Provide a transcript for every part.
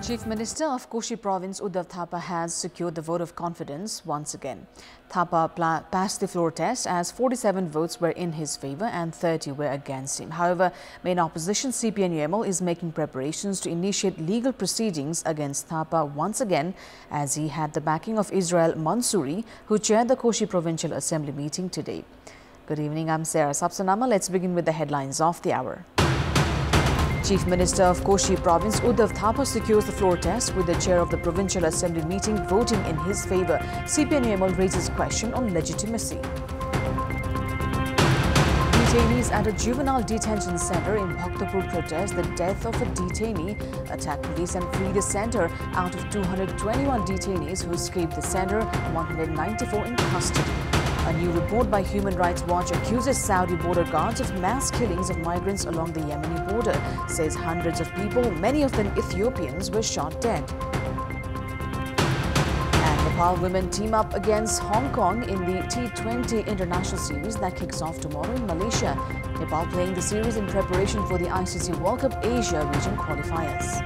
Chief Minister of Koshi Province Uddhav Thapa has secured the vote of confidence once again. Thapa passed the floor test as 47 votes were in his favour and 30 were against him. However, main opposition CPN-UML is making preparations to initiate legal proceedings against Thapa once again, as he had the backing of Israel Mansouri, who chaired the Koshi Provincial Assembly meeting today. Good evening, I'm Sarah Sapsanama. Let's begin with the headlines of the hour. Chief Minister of Koshi Province Uddhav Thapa secures the floor test with the chair of the Provincial Assembly meeting voting in his favour. CPN-UML raises question on legitimacy. Detainees at a juvenile detention centre in Bhaktapur protest the death of a detainee. Attack police and free the centre. Out of 221 detainees who escaped the centre, 194 in custody. A new report by Human Rights Watch accuses Saudi border guards of mass killings of migrants along the Yemeni border. Says hundreds of people, many of them Ethiopians, were shot dead. And Nepal women team up against Hong Kong in the T20 International Series that kicks off tomorrow in Malaysia. Nepal playing the series in preparation for the ICC World Cup Asia region qualifiers.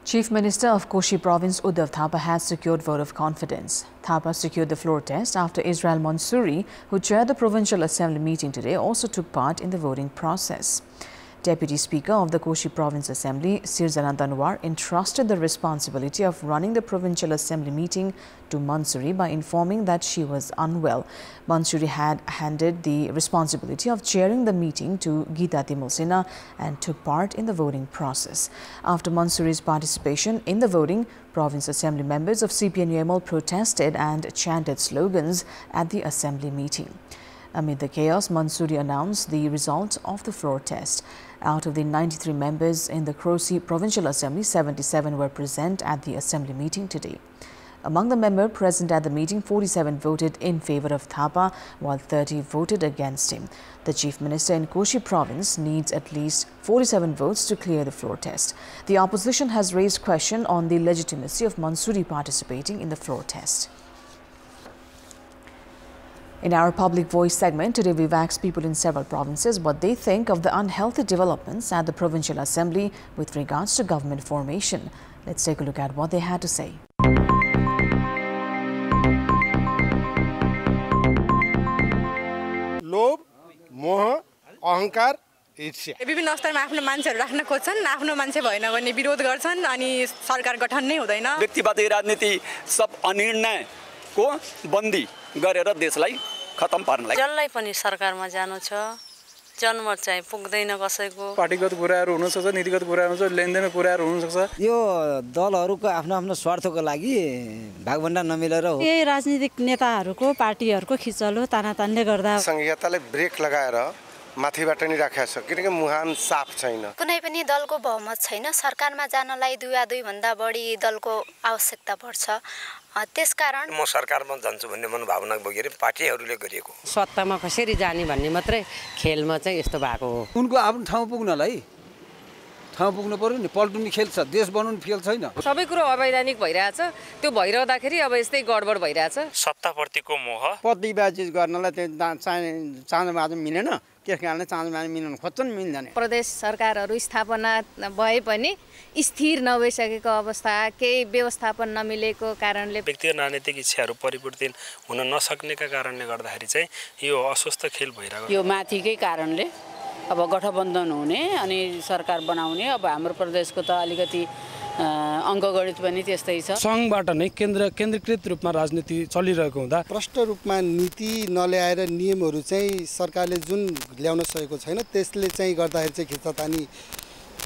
Chief Minister of Koshi Province Uddhav Thapa has secured vote of confidence. Thapa secured the floor test after Israel Mansouri, who chaired the Provincial Assembly meeting today, also took part in the voting process. Deputy Speaker of the Koshi Province Assembly, Sirzana Anwar, entrusted the responsibility of running the Provincial Assembly meeting to Mansouri by informing that she was unwell. Mansouri had handed the responsibility of chairing the meeting to Geeta Timulsena and took part in the voting process. After Mansouri's participation in the voting, Province Assembly members of CPN-UML protested and chanted slogans at the Assembly meeting. Amid the chaos, Mansouri announced the result of the floor test. Out of the 93 members in the Koshi Provincial Assembly, 77 were present at the Assembly meeting today. Among the members present at the meeting, 47 voted in favour of Thapa, while 30 voted against him. The Chief Minister in Koshi Province needs at least 47 votes to clear the floor test. The opposition has raised question on the legitimacy of Mansouri participating in the floor test. In our Public Voice segment, today we've asked people in several provinces what they think of the unhealthy developments at the Provincial Assembly with regards to government formation. Let's take a look at what they had to say. लोभ, मोह, अहंकार, ईर्ष्या विभिन्न स्तरमा आफ्नो मान्छेहरु राख्न खोज्छन् आफ्नो मान्छे भएन भने विरोध गर्छन् अनि सरकार गठन नै हुँदैन व्यक्तिवादी राजनीति सब अनिर्णय को बन्दी गरेर देशलाई खतम पार्नलाई जसलाई पनि सरकारमा जानु छ जनमत चाहिँ पुग्दैन कसैको पार्टीगत कुराहरु हुन सक्छ नीतिगत कुराहरु हुन्छ लेनदेन कुराहरु हुन सक्छ यो दलहरुको आफ्नो आफ्नो स्वार्थको लागि भागभण्डा नमिलेर हो यही राजनीतिक नेताहरुको पार्टीहरुको खिचलो तानातानले गर्दा संघीयताले ब्रेक लगाएर माथिबाट नि राखेको छ किनकि मुहान साफ छैन कुनै पनि दलको बहुमत छैन सरकारमा जानलाई दुई वा दुई भन्दा बढी दलको आवश्यकता पर्छ त्यसकारण म सरकारमा जान्छु भन्ने मनोभावना बोकेर पार्टीहरुले गरिएको सत्तामा कसरी जाने भन्ने मात्रै खेलमा चाहिँ यस्तो भएको हो उनको आफ्नो ठाउँ पुग्नलाई ठाउँ पुग्नु पर्यो नि पल्टुनी खेल छ देश बनाउनु खेल छैन सबै कुरो अवैधानिक भइराछ त्यो भइरहँदाखेरि अब यस्तै गडबड भइराछ सत्ताप्रतिको मोह पदविवाजी गर्नलाई चाहिँ चाँजोमाझो मिलेन त्यसकारणले चाँजोमाझो मिल्न खोज्छन् मिल्दैन प्रदेश सरकारहरु स्थापना भए पनि स्थिर नभइसकेको अवस्था केही व्यवस्थापन नमिलेको कारणले व्यक्तिगत राजनीतिक इच्छाहरु परिपूर्ति हुन नसक्नेका कारणले गर्दाखेरि चाहिँ यो अस्वस्थ खेल भइरहेको यो माथिकै कारणले अब गठबन्धन हुने अनि सरकार बनाउने अब हाम्रो प्रदेशको त अलिकति अङ्कगणित पनि त्यस्तै छ संघबाट नै केन्द्रीकृत रूपमा राजनीति चलिरहेको हुँदा प्रष्ट रूपमा नीति नल्याएर नियमहरु चाहिँ सरकारले जुन ल्याउन सकेको छैन त्यसले चाहिँ गर्दाखेरि चाहिँ खिच्चातानी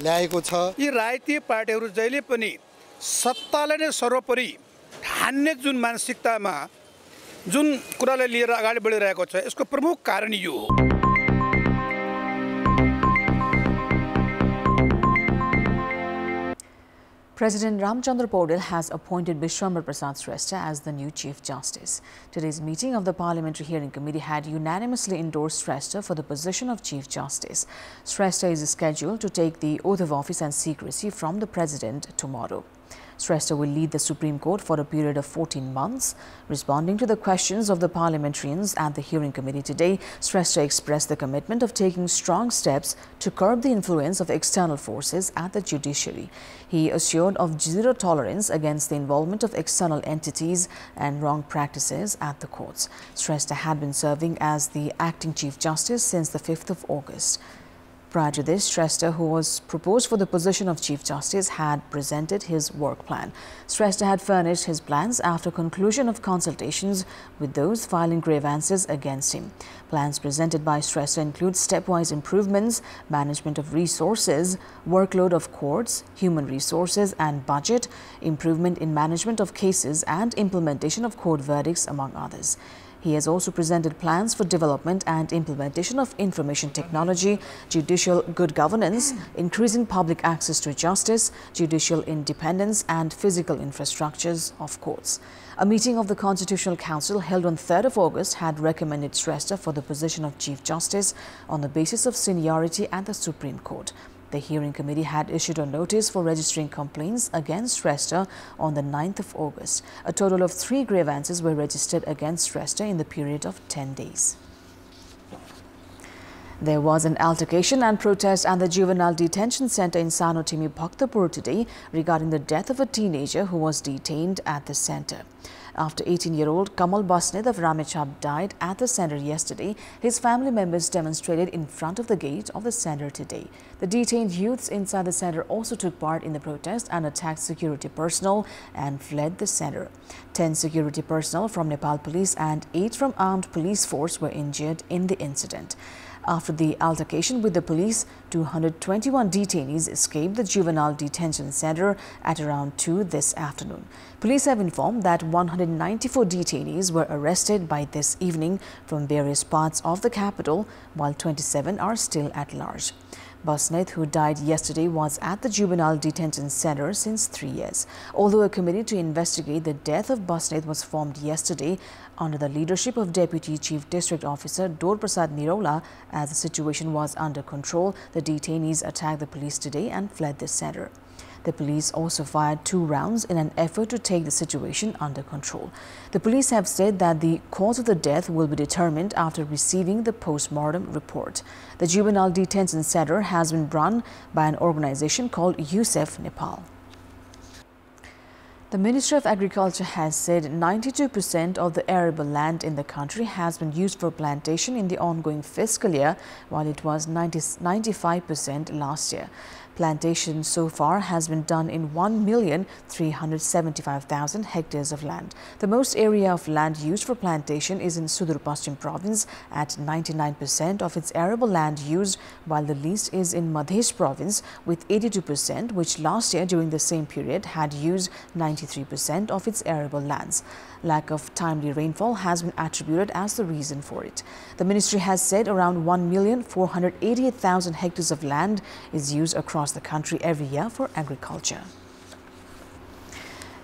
ल्याएको छ यी राजनीतिक पार्टीहरु जहिले पनि सत्तालाई नै सर्वोपरि ठान्ने जुन मानसिकतामा जुन कुरालाई लिएर अगाडि बढिरहेको छ यसको प्रमुख कारण यो हो President Ramchandra Paudel has appointed Vishwambar Prasad Shrestha as the new Chief Justice. Today's meeting of the Parliamentary Hearing Committee had unanimously endorsed Shrestha for the position of Chief Justice. Shrestha is scheduled to take the oath of office and secrecy from the President tomorrow. Shrestha will lead the Supreme Court for a period of 14 months. Responding to the questions of the parliamentarians at the hearing committee today, Shrestha expressed the commitment of taking strong steps to curb the influence of external forces at the judiciary. He assured of zero tolerance against the involvement of external entities and wrong practices at the courts. Shrestha had been serving as the acting Chief Justice since the 5th of August. Prior to this, Shrestha, who was proposed for the position of Chief Justice, had presented his work plan. Shrestha had furnished his plans after conclusion of consultations with those filing grievances against him. Plans presented by Shrestha include stepwise improvements, management of resources, workload of courts, human resources and budget, improvement in management of cases and implementation of court verdicts, among others. He has also presented plans for development and implementation of information technology, judicial good governance, increasing public access to justice, judicial independence and physical infrastructures of courts. A meeting of the Constitutional Council held on 3rd of August had recommended Shrestha for the position of Chief Justice on the basis of seniority at the Supreme Court. The hearing committee had issued a notice for registering complaints against Shrestha on the 9th of August. A total of 3 grievances were registered against Shrestha in the period of 10 days. There was an altercation and protest at the Juvenile Detention Center in Sanotimi, Bhaktapur today regarding the death of a teenager who was detained at the center. After 18-year-old Kamal Basnet of Ramechhap died at the center yesterday, his family members demonstrated in front of the gate of the center today. The detained youths inside the center also took part in the protest and attacked security personnel and fled the center. 10 security personnel from Nepal Police and 8 from Armed Police Force were injured in the incident. After the altercation with the police, 221 detainees escaped the Juvenile Detention Center at around 2 this afternoon. Police have informed that 194 detainees were arrested by this evening from various parts of the capital, while 27 are still at large. Basnet, who died yesterday, was at the Juvenile Detention Center since 3 years. Although a committee to investigate the death of Basnet was formed yesterday under the leadership of Deputy Chief District Officer Dor Prasad Nirola, as the situation was under control, the detainees attacked the police today and fled the center. The police also fired 2 rounds in an effort to take the situation under control. The police have said that the cause of the death will be determined after receiving the post-mortem report. The Juvenile Detention Center has been run by an organization called UNICEF Nepal. The Ministry of Agriculture has said 92% of the arable land in the country has been used for plantation in the ongoing fiscal year, while it was 95% last year. Plantation so far has been done in 1,375,000 hectares of land. The most area of land used for plantation is in Sudur Paschim province at 99% of its arable land used, while the least is in Madhesh province with 82%, which last year during the same period had used 93% of its arable lands. Lack of timely rainfall has been attributed as the reason for it. The ministry has said around 1,488,000 hectares of land is used across the country every year for agriculture.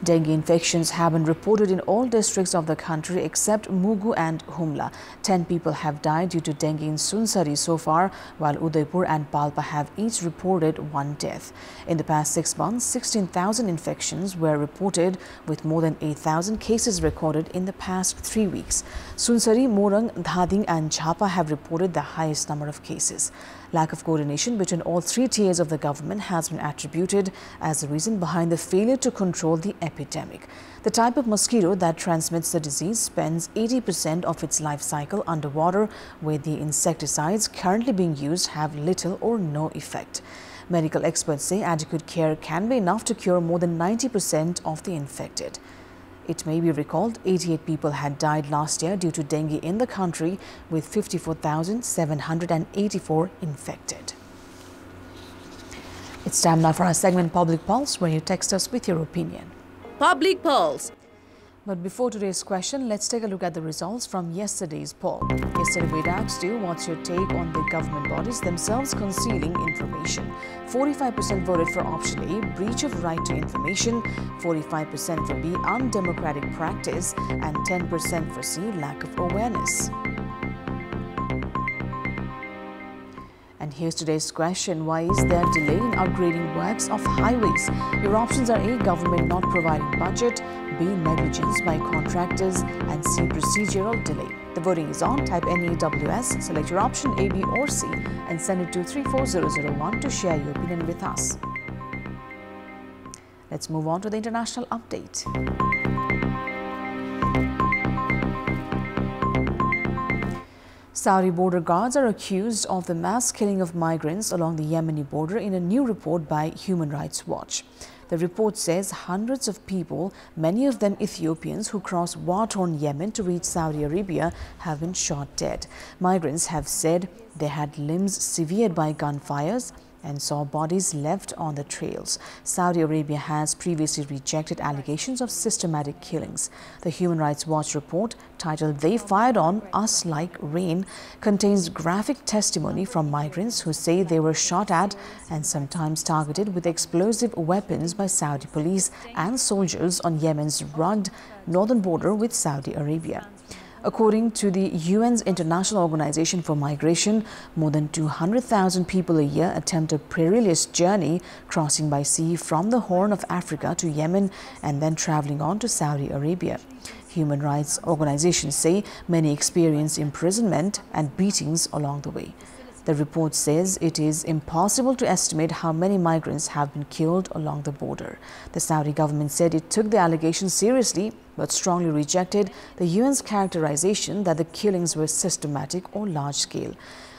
Dengue infections have been reported in all districts of the country except Mugu and Humla. 10 people have died due to dengue in Sunsari so far, while Udaipur and Palpa have each reported 1 death. In the past 6 months, 16,000 infections were reported, with more than 8,000 cases recorded in the past 3 weeks. Sunsari, Morang, Dhading and Jhapa have reported the highest number of cases. Lack of coordination between all 3 tiers of the government has been attributed as the reason behind the failure to control the epidemic. The type of mosquito that transmits the disease spends 80% of its life cycle underwater, where the insecticides currently being used have little or no effect. Medical experts say adequate care can be enough to cure more than 90% of the infected. It may be recalled 88 people had died last year due to dengue in the country, with 54,784 infected. It's time now for our segment Public Pulse, where you text us with your opinion. Public Pulse. But before today's question, let's take a look at the results from yesterday's poll. Yesterday we asked you, what's your take on the government bodies themselves concealing information? 45% voted for option A, breach of right to information, 45% for B, undemocratic practice, and 10% for C, lack of awareness. And And here's today's question. Why is there delay in upgrading works of highways? Your options are A. Government not providing budget, B. Negligence by contractors, and C. Procedural delay. The voting is on. Type NAWS, select your option A, B or C and send it to 34001 to share your opinion with us. Let's move on to the international update. Saudi border guards are accused of the mass killing of migrants along the Yemeni border in a new report by Human Rights Watch. The report says hundreds of people, many of them Ethiopians, who crossed war-torn Yemen to reach Saudi Arabia have been shot dead. Migrants have said they had limbs severed by gunfires and saw bodies left on the trails. Saudi Arabia has previously rejected allegations of systematic killings. The Human Rights Watch report, titled "They Fired on Us Like Rain," contains graphic testimony from migrants who say they were shot at and sometimes targeted with explosive weapons by Saudi police and soldiers on Yemen's rugged northern border with Saudi Arabia. According to the UN's International Organization for Migration, more than 200,000 people a year attempt a perilous journey crossing by sea from the Horn of Africa to Yemen and then traveling on to Saudi Arabia. Human rights organizations say many experience imprisonment and beatings along the way. The report says it is impossible to estimate how many migrants have been killed along the border. The Saudi government said it took the allegations seriously, but strongly rejected the UN's characterization that the killings were systematic or large-scale.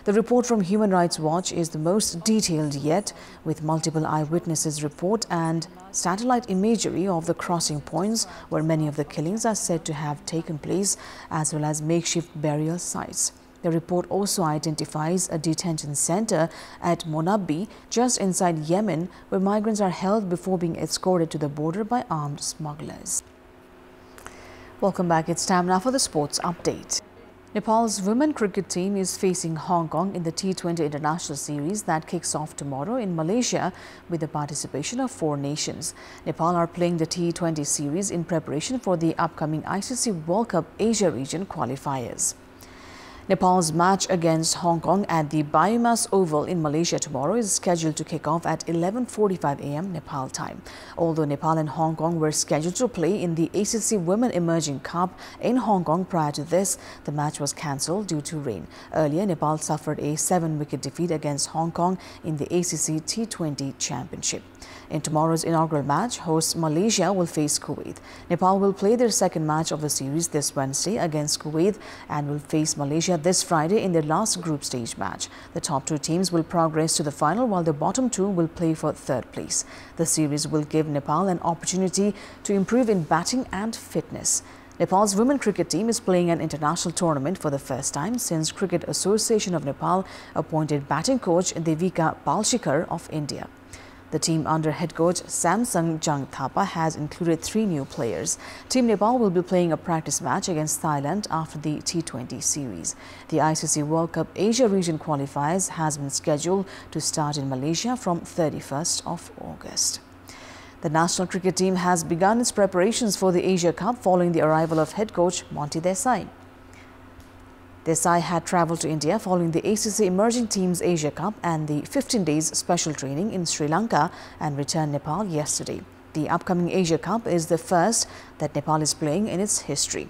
The report from Human Rights Watch is the most detailed yet, with multiple eyewitnesses' report and satellite imagery of the crossing points where many of the killings are said to have taken place, as well as makeshift burial sites. The report also identifies a detention center at Monabbi, just inside Yemen, where migrants are held before being escorted to the border by armed smugglers. Welcome back. It's time now for the sports update. Nepal's women cricket team is facing Hong Kong in the T20 International Series that kicks off tomorrow in Malaysia with the participation of 4 nations. Nepal are playing the T20 series in preparation for the upcoming ICC World Cup Asia region qualifiers. Nepal's match against Hong Kong at the Biomass Oval in Malaysia tomorrow is scheduled to kick off at 11:45 a.m. Nepal time. Although Nepal and Hong Kong were scheduled to play in the ACC Women Emerging Cup in Hong Kong prior to this, the match was cancelled due to rain. Earlier, Nepal suffered a 7-wicket defeat against Hong Kong in the ACC T20 Championship. In tomorrow's inaugural match, host Malaysia will face Kuwait. Nepal will play their second match of the series this Wednesday against Kuwait and will face Malaysia this Friday in their last group stage match. The top 2 teams will progress to the final, while the bottom 2 will play for 3rd place. The series will give Nepal an opportunity to improve in batting and fitness. Nepal's women cricket team is playing an international tournament for the first time since Cricket Association of Nepal appointed batting coach Devika Palshikar of India. The team under head coach Samsung Jang Thapa has included 3 new players. Team Nepal will be playing a practice match against Thailand after the T20 series. The ICC World Cup Asia region qualifiers has been scheduled to start in Malaysia from 31st of August. The national cricket team has begun its preparations for the Asia Cup following the arrival of head coach Monty Desai. Desai had travelled to India following the ACC Emerging Teams Asia Cup and the 15 days special training in Sri Lanka and returned Nepal yesterday. The upcoming Asia Cup is the first that Nepal is playing in its history.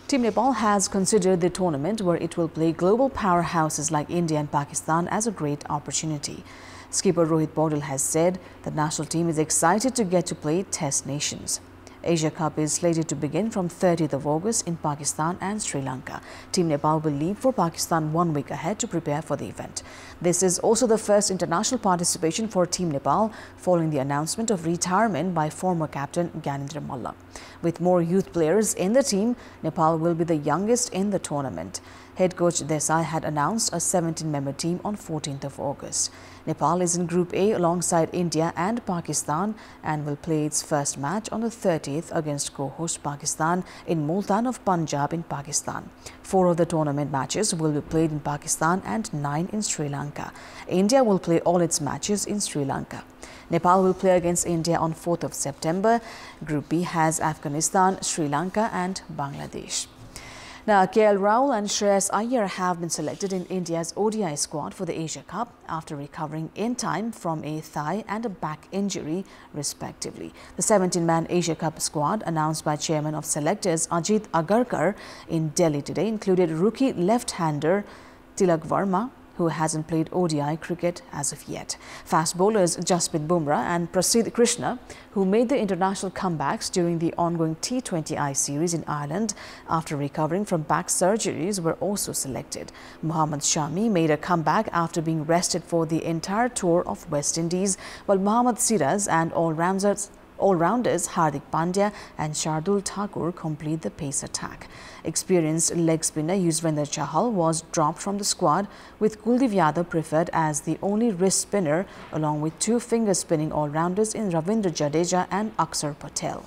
Team Nepal has considered the tournament, where it will play global powerhouses like India and Pakistan, as a great opportunity. Skipper Rohit Paudel has said the national team is excited to get to play Test nations. Asia Cup is slated to begin from 30th of August in Pakistan and Sri Lanka. Team Nepal will leave for Pakistan 1 week ahead to prepare for the event. This is also the first international participation for Team Nepal following the announcement of retirement by former captain Gyanendra Malla. With more youth players in the team, Nepal will be the youngest in the tournament. Head coach Desai had announced a 17-member team on 14th of August. Nepal is in Group A alongside India and Pakistan and will play its first match on the 30th against co-host Pakistan in Multan of Punjab in Pakistan. 4 of the tournament matches will be played in Pakistan and 9 in Sri Lanka. India will play all its matches in Sri Lanka. Nepal will play against India on 4th of September. Group B has Afghanistan, Sri Lanka and Bangladesh. Now, KL Rahul and Shreyas Iyer have been selected in India's ODI squad for the Asia Cup after recovering in time from a thigh and a back injury, respectively. The 17-man Asia Cup squad, announced by Chairman of Selectors Ajit Agarkar in Delhi today, included rookie left-hander Tilak Verma, who hasn't played ODI cricket as of yet. Fast bowlers Jasprit Bumrah and Prasidh Krishna, who made the international comebacks during the ongoing T20I series in Ireland after recovering from back surgeries, were also selected. Mohammad Shami made a comeback after being rested for the entire tour of West Indies, while Mohammad Siraz and all-rounders Hardik Pandya and Shardul Thakur complete the pace attack. Experienced leg spinner Yuzvendra Chahal was dropped from the squad, with Kuldeep Yadav preferred as the only wrist spinner, along with two finger spinning all-rounders in Ravindra Jadeja and Aksar Patel.